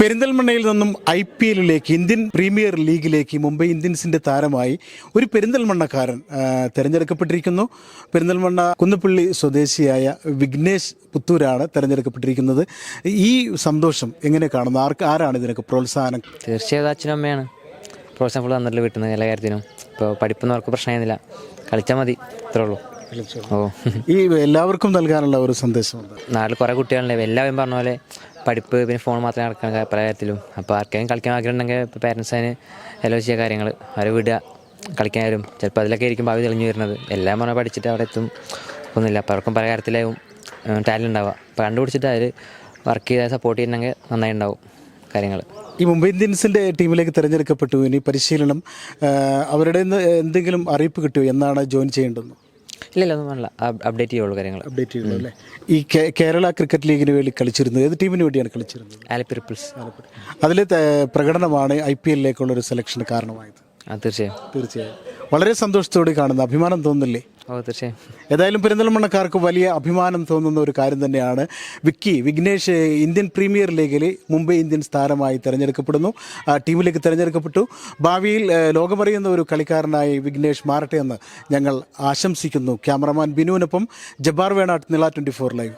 പെരിന്തൽമണ്ണയിൽ നിന്നും IPL-ലേക്ക് Indian premier ലീഗിലേക്ക് Mumbai ഇന്ത്യൻസിൻ്റെ താരമായി ഒരു പെരിന്തൽമണ്ണക്കാരൻ തിരഞ്ഞെടുക്കപ്പെട്ടിരിക്കുന്നു. പെരിന്തൽമണ്ണ കുന്നപ്പള്ളി സ്വദേശിയായ വിഘ്നേഷ് പുത്തൂരാണ് തിരഞ്ഞെടുക്കപ്പെട്ടിരിക്കുന്നത്. ഈ സന്തോഷം എങ്ങനെ കാണുന്നു? ആരാണ് ഇതിനൊക്കെ പ്രോത്സാഹനം? തീർച്ചയായും അച്ഛനും അമ്മയാണ് പ്രോത്സാഹനം ഫുൾ തന്നിട്ടുള്ള വീട്ടിൽ നിന്ന് എല്ലാ കാര്യത്തിനും. ഇപ്പോൾ പഠിപ്പൊന്നും അവർക്ക് പ്രശ്നമായിരുന്നില്ല, കളിച്ചാൽ മതി, ഇത്രേ ഉള്ളൂ. ഈ എല്ലാവർക്കും നൽകാനുള്ള ഒരു സന്ദേശമുണ്ട്. നാട്ടിൽ കുറേ കുട്ടികളുണ്ട്, എല്ലാവരും പറഞ്ഞ പോലെ പഠിപ്പ് പിന്നെ ഫോൺ മാത്രമേ നടക്കാൻ പല കാര്യത്തിലും. അപ്പോൾ ആർക്കെങ്കിലും കളിക്കാൻ ആഗ്രഹം ഉണ്ടെങ്കിൽ ഇപ്പോൾ പേരൻസ് അതിന് എല്ലോ ചെയ്യുക കാര്യങ്ങൾ അവരെ വിടുക കളിക്കാൻ വരും. ചിലപ്പോൾ അതിലൊക്കെ ആയിരിക്കും ഭാവി തെളിഞ്ഞു വരുന്നത്. എല്ലാം പറഞ്ഞാൽ പഠിച്ചിട്ട് അവിടെ എത്തും ഒന്നുമില്ല. അപ്പോൾ അവർക്കും പല കാര്യത്തിലാവും ടാലൻ്റ് ഉണ്ടാവുക. അപ്പോൾ കണ്ടുപിടിച്ചിട്ട് അതിൽ വർക്ക് ചെയ്താൽ സപ്പോർട്ട് ചെയ്യുന്നെങ്കിൽ നന്നായി ഉണ്ടാവും കാര്യങ്ങൾ. ഈ മുംബൈ ഇന്ത്യൻസിൻ്റെ ടീമിലേക്ക് തിരഞ്ഞെടുക്കപ്പെട്ടു. ഇനി പരിശീലനം അവരുടെ എന്തെങ്കിലും അറിയിപ്പ് കിട്ടുമോ? എന്നാണ് ജോയിൻ ചെയ്യേണ്ടത്? ഇല്ലല്ലോ, ഒന്നും വേണ്ട, അപ്ഡേറ്റ് ചെയ്യുള്ളൂ കാര്യങ്ങൾ. അപ്ഡേറ്റ് ചെയ്യുള്ളൂ അല്ലേ? ഈ കേരള ക്രിക്കറ്റ് ലീഗിന് വേണ്ടി കളിച്ചിരുന്നത് ഏത് ടീമിന് വേണ്ടിയാണ് കളിച്ചിരുന്നത്? ആലപ്പി റിപ്പിൾസ്. അതിലെ പ്രകടനമാണ് IPL-ലേക്കുള്ളൊരു സെലക്ഷന് കാരണമായത്. തീർച്ചയായും വളരെ സന്തോഷത്തോടെ കാണുന്ന, അഭിമാനം തോന്നുന്നില്ലേ? തീർച്ചയായും. ഏതായാലും പെരിന്തൽമണ്ണക്കാർക്ക് വലിയ അഭിമാനം തോന്നുന്ന ഒരു കാര്യം തന്നെയാണ്. വിഘ്നേഷ് ഇന്ത്യൻ പ്രീമിയർ ലീഗിൽ മുംബൈ ഇന്ത്യൻസ് താരമായി തിരഞ്ഞെടുക്കപ്പെടുന്നു, ടീമിലേക്ക് തിരഞ്ഞെടുക്കപ്പെട്ടു. ഭാവിയിൽ ലോകമറിയുന്ന ഒരു കളിക്കാരനായി വിഘ്നേഷ് മാറട്ടെ എന്ന് ഞങ്ങൾ ആശംസിക്കുന്നു. ക്യാമറമാൻ ബിനുവിനൊപ്പം ജബ്ബാർ വേണാട്ട്, നിള 24 ലൈവ്.